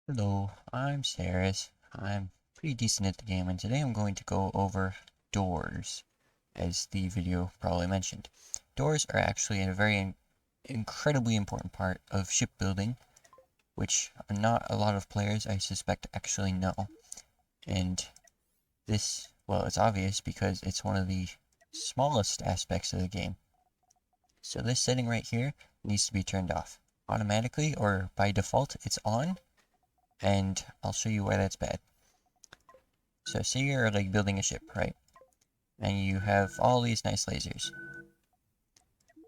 Hello, I'm Saris. I'm pretty decent at the game, and today I'm going to go over doors, as the video probably mentioned. Doors are actually a very incredibly important part of shipbuilding, which not a lot of players, I suspect, actually know. And this, well, it's obvious because it's one of the smallest aspects of the game. So this setting right here needs to be turned off. Automatically, or by default, it's on, and I'll show you why that's bad. So say you're like building a ship, right? And you have all these nice lasers.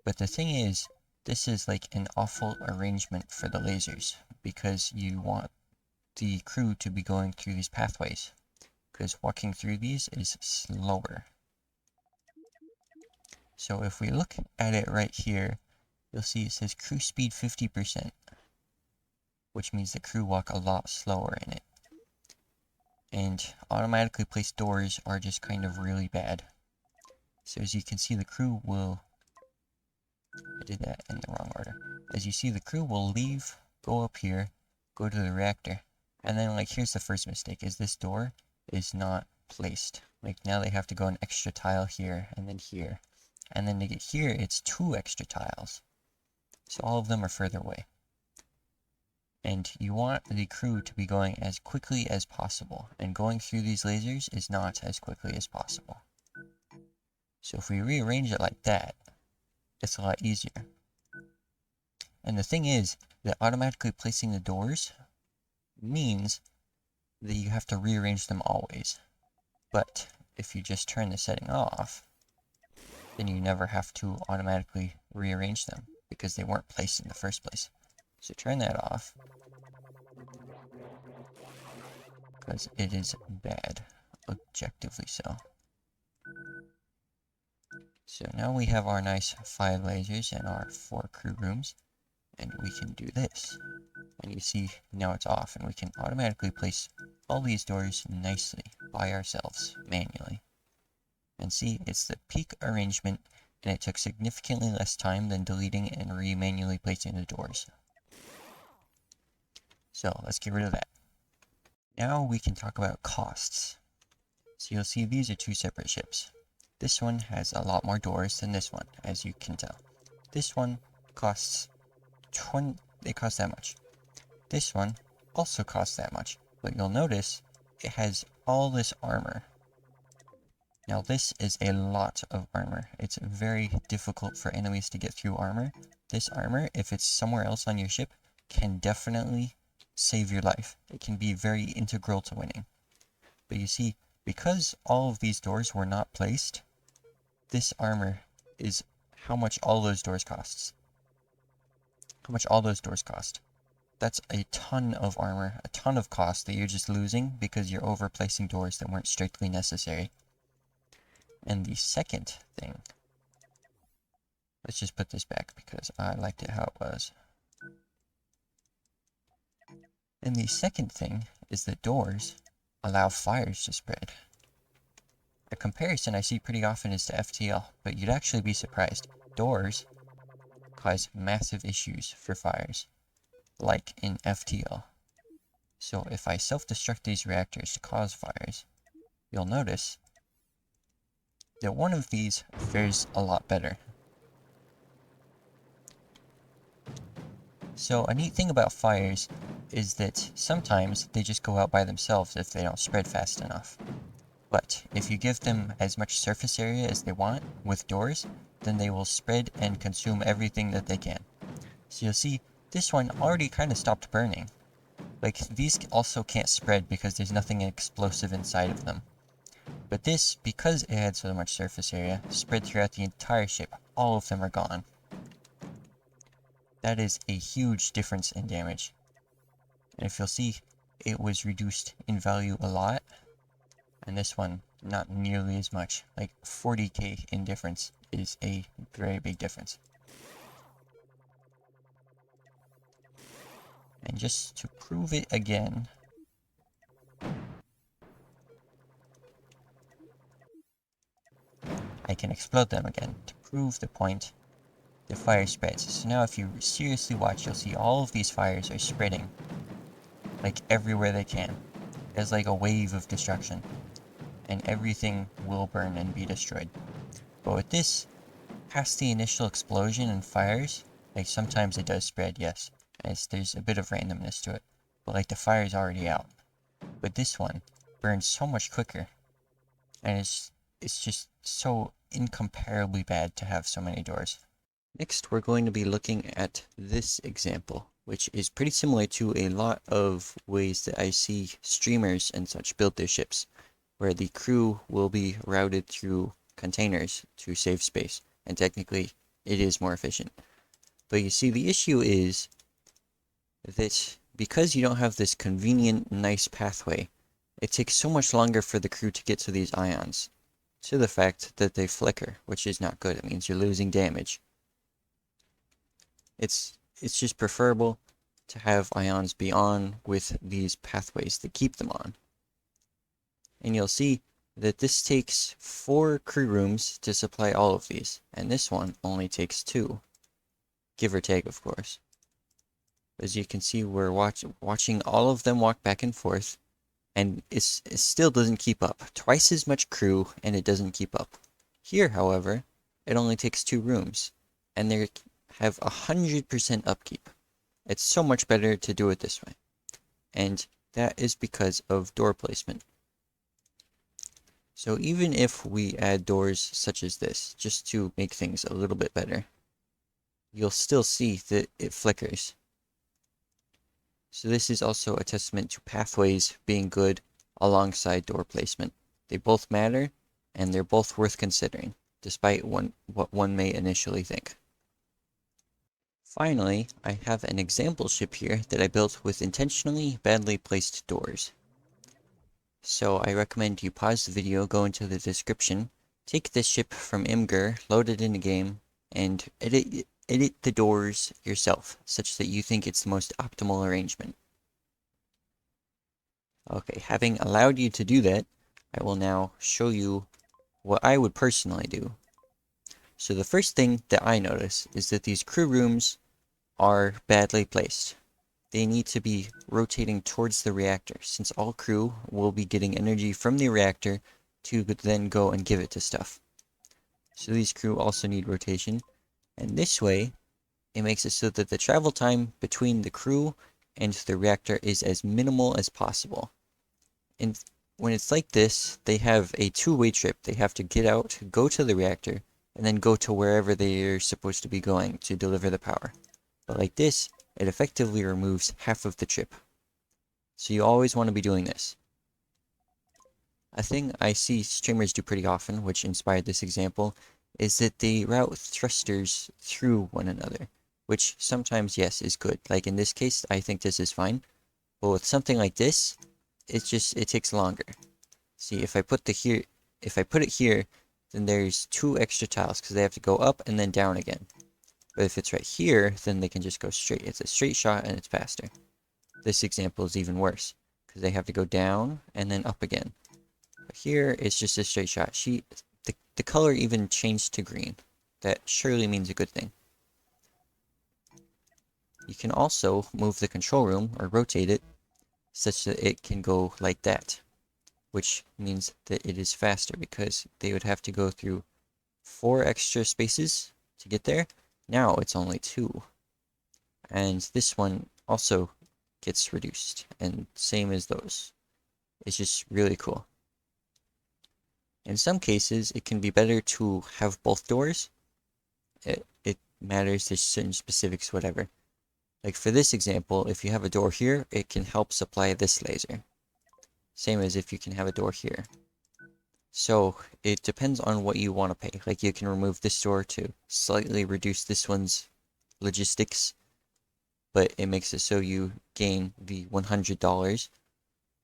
But the thing is, this is like an awful arrangement for the lasers because you want the crew to be going through these pathways because walking through these is slower. So if we look at it right here, you'll see it says crew speed 50%, which means the crew walk a lot slower in it. And automatically placed doors are just kind of really bad. So as you can see, the crew will... I did that in the wrong order. As you see, the crew will leave, go up here, go to the reactor, and then, like, here's the first mistake, is this door is not placed. Like, now they have to go an extra tile here, and then here. And then to get here, it's 2 extra tiles. So all of them are further away. And you want the crew to be going as quickly as possible, and going through these lasers is not as quickly as possible. So if we rearrange it like that, it's a lot easier. And the thing is that automatically placing the doors means that you have to rearrange them always. But if you just turn the setting off, then you never have to automatically rearrange them because they weren't placed in the first place. So turn that off because it is bad, objectively so. So now we have our nice 5 lasers and our 4 crew rooms, and we can do this. And you see now it's off, and we can automatically place all these doors nicely by ourselves manually. And see, it's the peak arrangement, and it took significantly less time than deleting and manually placing the doors. So let's get rid of that. Now we can talk about costs. So you'll see these are 2 separate ships. This one has a lot more doors than this one, as you can tell. This one costs it costs that much. This one also costs that much, but you'll notice it has all this armor. Now this is a lot of armor. It's very difficult for enemies to get through armor. This armor, if it's somewhere else on your ship, can definitely save your life. It can be very integral to winning. But you see, because all of these doors were not placed, this armor is how much all those doors costs. How much all those doors cost. That's a ton of armor, a ton of cost that you're just losing because you're over placing doors that weren't strictly necessary. And the second thing, let's just put this back because I liked it how it was. And the second thing is that doors allow fires to spread. A comparison I see pretty often is to FTL, but you'd actually be surprised. Doors cause massive issues for fires, like in FTL. So if I self-destruct these reactors to cause fires, you'll notice that one of these fares a lot better. So a neat thing about fires is that sometimes they just go out by themselves if they don't spread fast enough. But if you give them as much surface area as they want with doors, then they will spread and consume everything that they can. So you'll see, this one already kind of stopped burning. Like, these also can't spread because there's nothing explosive inside of them. But this, because it had so much surface area, spread throughout the entire ship. All of them are gone. That is a huge difference in damage. And if you'll see, it was reduced in value a lot. And this one, not nearly as much. Like 40k in difference is a very big difference. And just to prove it again, I can explode them again to prove the point. The fire spreads. So now if you seriously watch, you'll see all of these fires are spreading. like everywhere they can. There's like a wave of destruction, and everything will burn and be destroyed. But with this, past the initial explosion and fires, like sometimes it does spread, yes, as there's a bit of randomness to it, but like the fire's already out. But this one burns so much quicker, and it's just so incomparably bad to have so many doors. Next, we're going to be looking at this example, which is pretty similar to a lot of ways that I see streamers and such build their ships, where the crew will be routed through containers to save space, and technically it is more efficient. But you see, the issue is that because you don't have this convenient, nice pathway, it takes so much longer for the crew to get to these ions, to the fact that they flicker, which is not good. It means you're losing damage. It's just preferable to have ions be on with these pathways that keep them on. And you'll see that this takes 4 crew rooms to supply all of these, and this one only takes 2. Give or take, of course. As you can see, we're watching all of them walk back and forth, and it still doesn't keep up. Twice as much crew, and it doesn't keep up. Here, however, it only takes 2 rooms, and they have 100% upkeep. It's so much better to do it this way. And that is because of door placement. So even if we add doors such as this, just to make things a little bit better, you'll still see that it flickers. So this is also a testament to pathways being good alongside door placement. They both matter, and they're both worth considering, despite what one may initially think. Finally, I have an example ship here that I built with intentionally badly placed doors. So I recommend you pause the video, go into the description, take this ship from Imgur, load it in the game, and edit the doors yourself, such that you think it's the most optimal arrangement. Okay, having allowed you to do that, I will now show you what I would personally do. So the first thing that I notice is that these crew rooms are badly placed. They need to be rotating towards the reactor, since all crew will be getting energy from the reactor to then go and give it to stuff. So these crew also need rotation, and this way, it makes it so that the travel time between the crew and the reactor is as minimal as possible. And when it's like this, they have a two-way trip. They have to get out, go to the reactor, and then go to wherever they're supposed to be going to deliver the power. But like this, it effectively removes half of the trip. So you always want to be doing this. A thing I see streamers do pretty often, which inspired this example, is that they route thrusters through one another, which sometimes, yes, is good. Like in this case, I think this is fine. But with something like this, it takes longer. See, if I put it here, then there's 2 extra tiles, because they have to go up and then down again. But if it's right here, then they can just go straight. It's a straight shot and it's faster. This example is even worse, because they have to go down and then up again. But here, it's just a straight shot. The color even changed to green. That surely means a good thing. You can also move the control room, or rotate it, such that it can go like that. Which means that it is faster, because they would have to go through 4 extra spaces to get there. Now it's only 2. And this one also gets reduced, and same as those. It's just really cool. In some cases, it can be better to have both doors. It matters, there's certain specifics, whatever. Like for this example, if you have a door here, it can help supply this laser. Same as if you can have a door here. So it depends on what you want to pay. Like you can remove this door to slightly reduce this one's logistics, but it makes it so you gain the $100.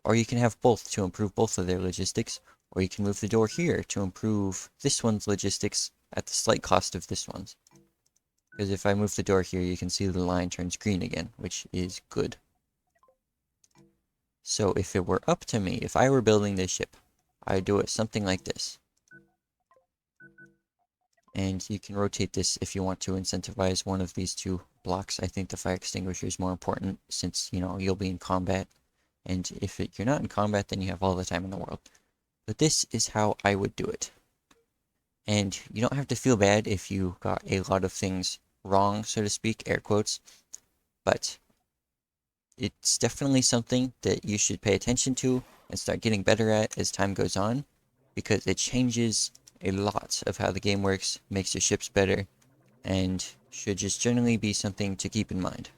Or you can have both to improve both of their logistics, or you can move the door here to improve this one's logistics at the slight cost of this one's. Because if I move the door here, you can see the line turns green again, which is good. So if it were up to me, if I were building this ship, I'd do it something like this. And you can rotate this if you want to incentivize one of these 2 blocks. I think the fire extinguisher is more important since, you'll be in combat. And if you're not in combat, then you have all the time in the world. But this is how I would do it. And you don't have to feel bad if you got a lot of things wrong, so to speak, air quotes. But it's definitely something that you should pay attention to and start getting better at as time goes on, because it changes a lot of how the game works, makes your ships better, and should just generally be something to keep in mind.